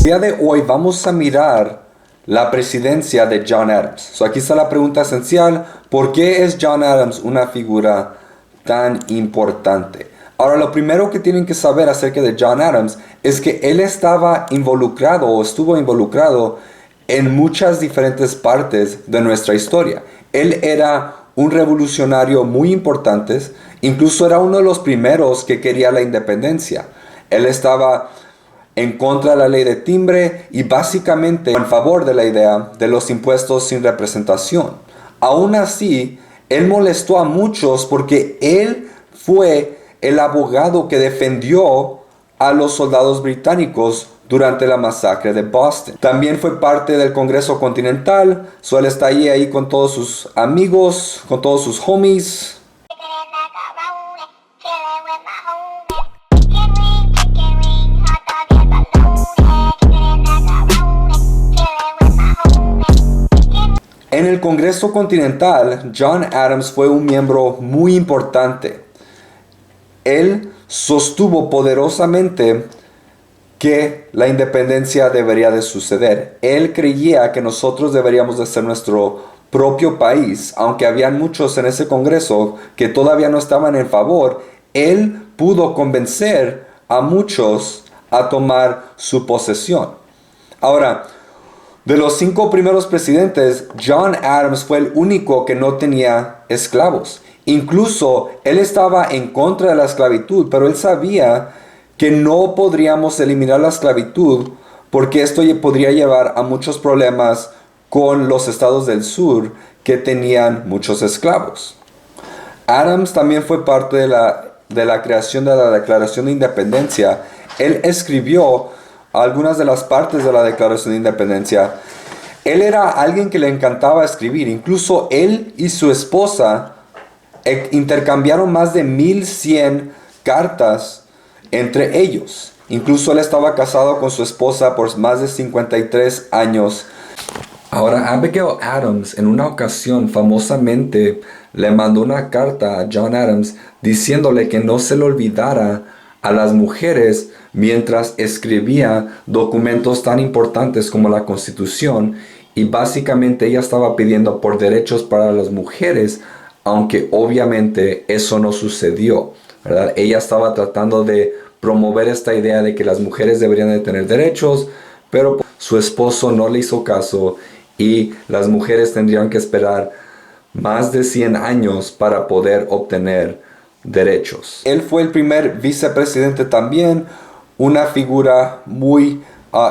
El día de hoy vamos a mirar la presidencia de John Adams. Aquí está la pregunta esencial: ¿por qué es John Adams una figura tan importante? Ahora, lo primero que tienen que saber acerca de John Adams es que él estaba involucrado o estuvo involucrado en muchas diferentes partes de nuestra historia. Él era un revolucionario muy importante, incluso era uno de los primeros que quería la independencia. Él estaba en contra de la ley de timbre y básicamente en favor de la idea de los impuestos sin representación. Aún así, él molestó a muchos porque él fue el abogado que defendió a los soldados británicos durante la masacre de Boston. También fue parte del Congreso Continental, él está ahí con todos sus amigos, con todos sus homies. En el Congreso Continental, John Adams fue un miembro muy importante. Él sostuvo poderosamente que la independencia debería de suceder. Él creía que nosotros deberíamos de ser nuestro propio país, aunque habían muchos en ese Congreso que todavía no estaban en favor. Él pudo convencer a muchos a tomar su posesión. Ahora, de los 5 primeros presidentes, John Adams fue el único que no tenía esclavos. Incluso él estaba en contra de la esclavitud, pero él sabía que no podríamos eliminar la esclavitud porque esto podría llevar a muchos problemas con los estados del sur que tenían muchos esclavos. Adams también fue parte de la creación de la Declaración de Independencia. Él escribió algunas de las partes de la Declaración de Independencia. Él era alguien que le encantaba escribir. Incluso él y su esposa intercambiaron más de 1100 cartas entre ellos. Incluso él estaba casado con su esposa por más de 53 años. Ahora, Abigail Adams en una ocasión famosamente le mandó una carta a John Adams diciéndole que no se le olvidara a las mujeres mientras escribía documentos tan importantes como la Constitución, y básicamente ella estaba pidiendo por derechos para las mujeres, aunque obviamente eso no sucedió, ¿verdad? Ella estaba tratando de promover esta idea de que las mujeres deberían de tener derechos, pero su esposo no le hizo caso y las mujeres tendrían que esperar más de 100 años para poder obtener derechos. Él fue el primer vicepresidente también, una figura muy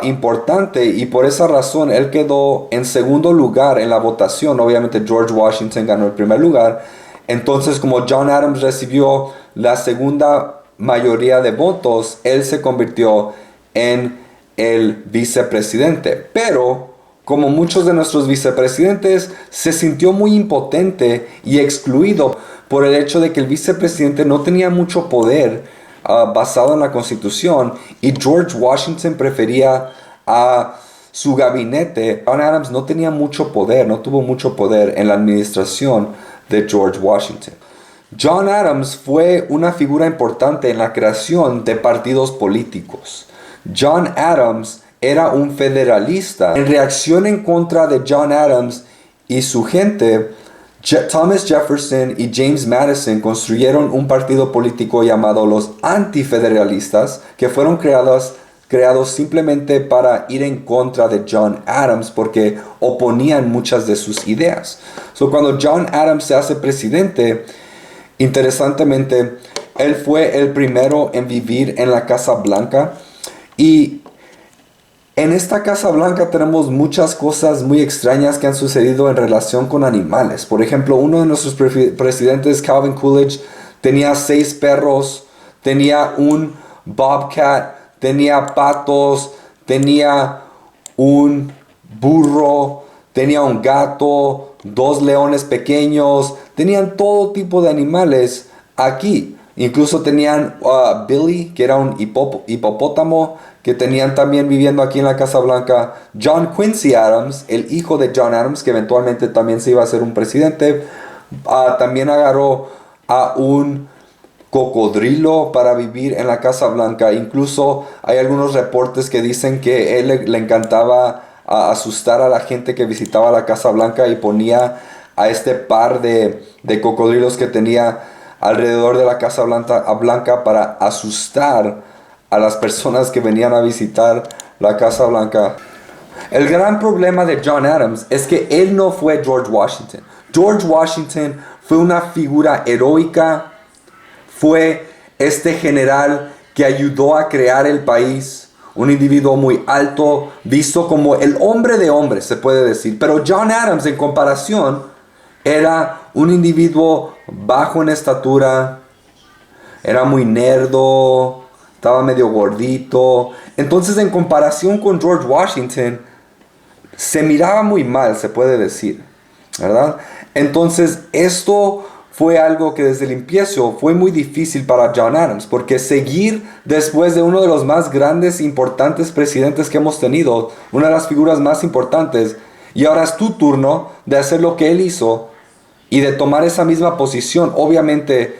importante, y por esa razón él quedó en segundo lugar en la votación. Obviamente George Washington ganó el primer lugar. Entonces, como John Adams recibió la segunda mayoría de votos, él se convirtió en el vicepresidente. Pero como muchos de nuestros vicepresidentes, se sintió muy impotente y excluido por el hecho de que el vicepresidente no tenía mucho poder basado en la Constitución, y George Washington prefería a su gabinete. John Adams no tenía mucho poder, no tuvo mucho poder en la administración de George Washington. John Adams fue una figura importante en la creación de partidos políticos. John Adams era un federalista. En reacción en contra de John Adams y su gente, Thomas Jefferson y James Madison construyeron un partido político llamado los antifederalistas, que fueron creados simplemente para ir en contra de John Adams porque oponían muchas de sus ideas. Cuando John Adams se hace presidente, interesantemente, él fue el primero en vivir en la Casa Blanca, y en esta Casa Blanca tenemos muchas cosas muy extrañas que han sucedido en relación con animales. Por ejemplo, uno de nuestros presidentes, Calvin Coolidge, tenía 6 perros, tenía un bobcat, tenía patos, tenía un burro, tenía un gato, 2 leones pequeños, tenían todo tipo de animales aquí. Incluso tenían Billy, que era un hipopótamo, que tenían también viviendo aquí en la Casa Blanca. John Quincy Adams, el hijo de John Adams, que eventualmente también se iba a ser un presidente, también agarró a un cocodrilo para vivir en la Casa Blanca. Incluso hay algunos reportes que dicen que él le encantaba asustar a la gente que visitaba la Casa Blanca y ponía a este par de cocodrilos que tenía alrededor de la Casa Blanca para asustar a las personas que venían a visitar la Casa Blanca. El gran problema de John Adams es que él no fue George Washington. George Washington fue una figura heroica, fue este general que ayudó a crear el país, un individuo muy alto, visto como el hombre de hombres, se puede decir. Pero John Adams, en comparación, era un individuo bajo en estatura, era muy nerdo, estaba medio gordito. Entonces, en comparación con George Washington, se miraba muy mal, se puede decir, ¿verdad? Entonces, esto fue algo que desde el empiezo fue muy difícil para John Adams, porque seguir después de uno de los más grandes e importantes presidentes que hemos tenido, una de las figuras más importantes, y ahora es tu turno de hacer lo que él hizo y de tomar esa misma posición, obviamente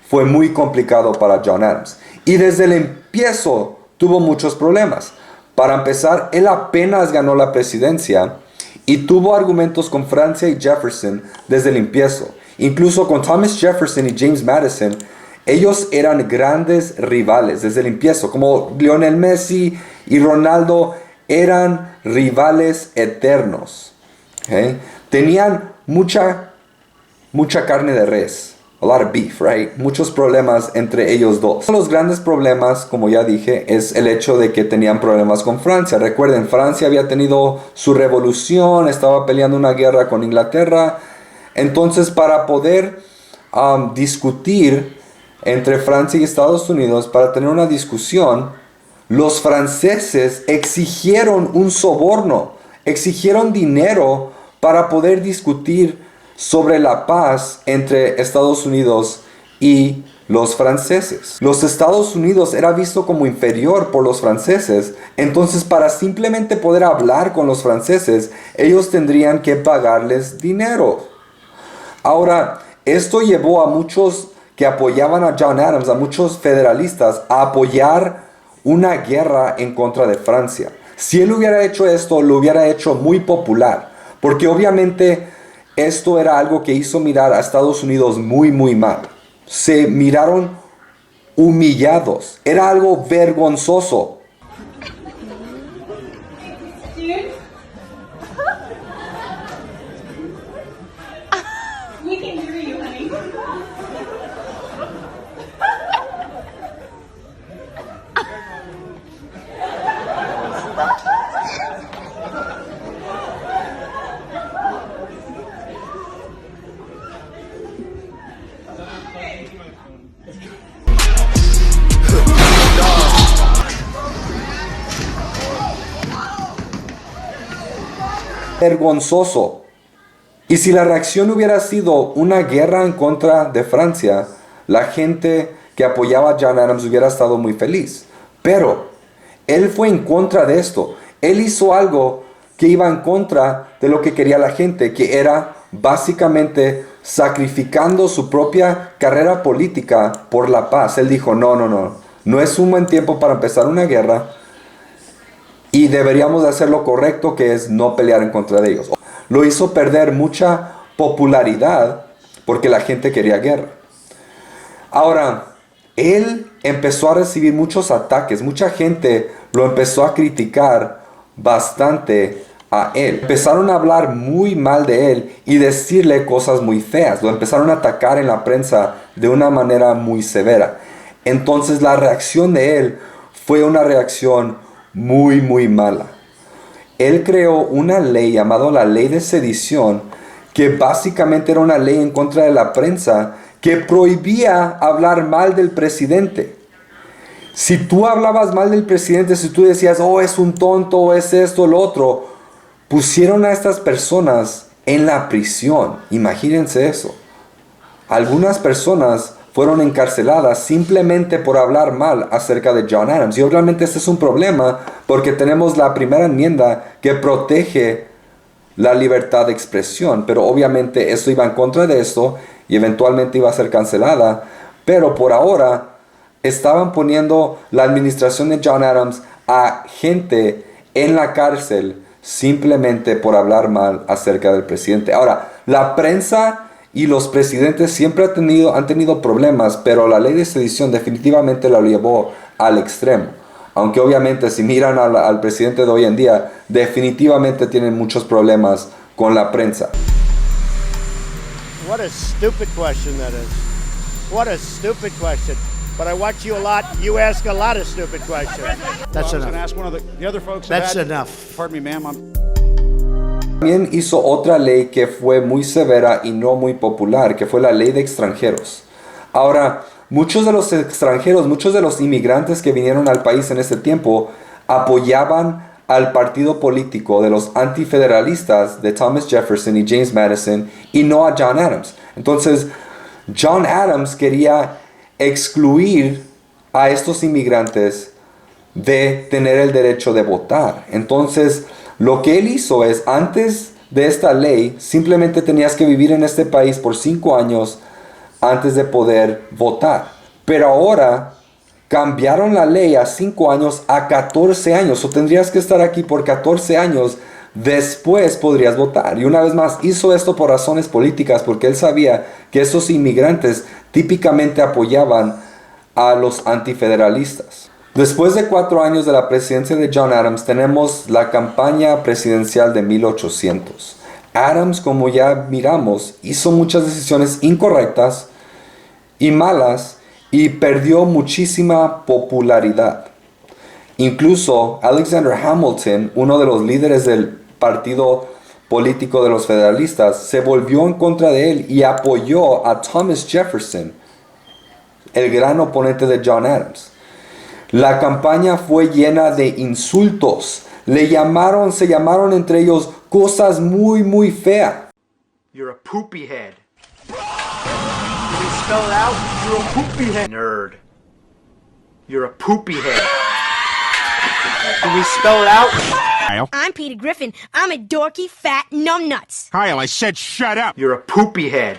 fue muy complicado para John Adams. Y desde el empiezo tuvo muchos problemas. Para empezar, él apenas ganó la presidencia y tuvo argumentos con Francia y Jefferson desde el empiezo. Incluso con Thomas Jefferson y James Madison, ellos eran grandes rivales desde el empiezo. Como Lionel Messi y Ronaldo eran rivales eternos. ¿Okay? Tenían mucha carne de res. A lot of beef, right? Muchos problemas entre ellos dos. Uno de los grandes problemas, como ya dije, es el hecho de que tenían problemas con Francia. Recuerden, Francia había tenido su revolución, estaba peleando una guerra con Inglaterra. Entonces, para poder discutir entre Francia y Estados Unidos, para tener una discusión, los franceses exigieron un soborno, exigieron dinero para poder discutir sobre la paz entre Estados Unidos y los franceses. Los Estados Unidos era visto como inferior por los franceses, entonces para simplemente poder hablar con los franceses, ellos tendrían que pagarles dinero. Ahora, esto llevó a muchos que apoyaban a John Adams, a muchos federalistas, a apoyar una guerra en contra de Francia. Si él hubiera hecho esto, lo hubiera hecho muy popular, porque obviamente esto era algo que hizo mirar a Estados Unidos muy, muy mal. Se miraron humillados. Era algo vergonzoso. We can hear you, honey. Vergonzoso. Y si la reacción hubiera sido una guerra en contra de Francia, la gente que apoyaba a John Adams hubiera estado muy feliz. Pero él fue en contra de esto. Él hizo algo que iba en contra de lo que quería la gente, que era básicamente sacrificando su propia carrera política por la paz. Él dijo, no es un buen tiempo para empezar una guerra y deberíamos de hacer lo correcto, que es no pelear en contra de ellos. Lo hizo perder mucha popularidad porque la gente quería guerra. Ahora, él empezó a recibir muchos ataques. Mucha gente lo empezó a criticar bastante a él. Empezaron a hablar muy mal de él y decirle cosas muy feas. Lo empezaron a atacar en la prensa de una manera muy severa. Entonces la reacción de él fue una reacción muy, muy mala. Él creó una ley llamada la Ley de Sedición, que básicamente era una ley en contra de la prensa que prohibía hablar mal del presidente. Si tú hablabas mal del presidente, si tú decías, oh, es un tonto, es esto, lo otro, pusieron a estas personas en la prisión. Imagínense eso. Algunas personas fueron encarceladas simplemente por hablar mal acerca de John Adams. Y obviamente este es un problema porque tenemos la primera enmienda que protege la libertad de expresión. Pero obviamente esto iba en contra de esto y eventualmente iba a ser cancelada. Pero por ahora estaban poniendo la administración de John Adams a gente en la cárcel simplemente por hablar mal acerca del presidente. Ahora, la prensa y los presidentes siempre han tenido problemas, pero la ley de sedición definitivamente la llevó al extremo. Aunque obviamente si miran al presidente de hoy en día, definitivamente tienen muchos problemas con la prensa. What a stupid question that is. What a stupid question. But I watch you a lot. You ask a lot of stupid questions. That's Well, I was enough. going to ask one of the other folks. that That's had- enough. Pardon me, ma'am. También hizo otra ley que fue muy severa y no muy popular, que fue la ley de extranjeros. Ahora, muchos de los extranjeros, muchos de los inmigrantes que vinieron al país en ese tiempo apoyaban al partido político de los antifederalistas de Thomas Jefferson y James Madison y no a John Adams. Entonces, John Adams quería excluir a estos inmigrantes de tener el derecho de votar. Entonces, lo que él hizo es, antes de esta ley, simplemente tenías que vivir en este país por 5 años antes de poder votar. Pero ahora cambiaron la ley a 5 años a 14 años. O tendrías que estar aquí por 14 años. Después podrías votar. Y una vez más, hizo esto por razones políticas, porque él sabía que esos inmigrantes típicamente apoyaban a los antifederalistas. Después de 4 años de la presidencia de John Adams, tenemos la campaña presidencial de 1800. Adams, como ya miramos, hizo muchas decisiones incorrectas y malas y perdió muchísima popularidad. Incluso Alexander Hamilton, uno de los líderes del partido político de los federalistas, se volvió en contra de él y apoyó a Thomas Jefferson, el gran oponente de John Adams. La campaña fue llena de insultos. Se llamaron entre ellos cosas muy feas. You're a poopy head. Can you spell it out? You're a poopy head. Nerd. You're a poopy head. Can we spell it out? I'm Peter Griffin. I'm a dorky, fat numbnuts. Kyle, I said shut up. You're a poopy head.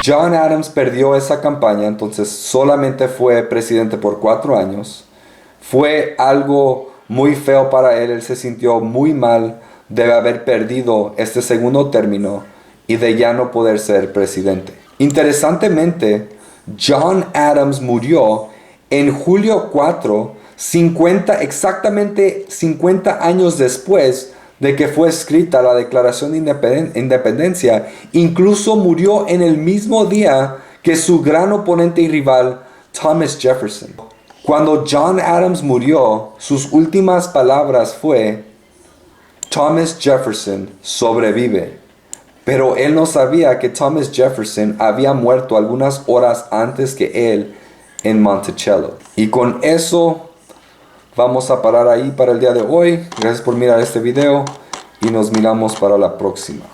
John Adams perdió esa campaña, entonces solamente fue presidente por 4 años. Fue algo muy feo para él se sintió muy mal de haber perdido este segundo término y de ya no poder ser presidente. Interesantemente, John Adams murió en julio 4, exactamente 50 años después de que fue escrita la Declaración de Independencia. Incluso murió en el mismo día que su gran oponente y rival, Thomas Jefferson. Cuando John Adams murió, sus últimas palabras fue: Thomas Jefferson sobrevive. Pero él no sabía que Thomas Jefferson había muerto algunas horas antes que él en Monticello. Y con eso vamos a parar ahí para el día de hoy. Gracias por mirar este video y nos miramos para la próxima.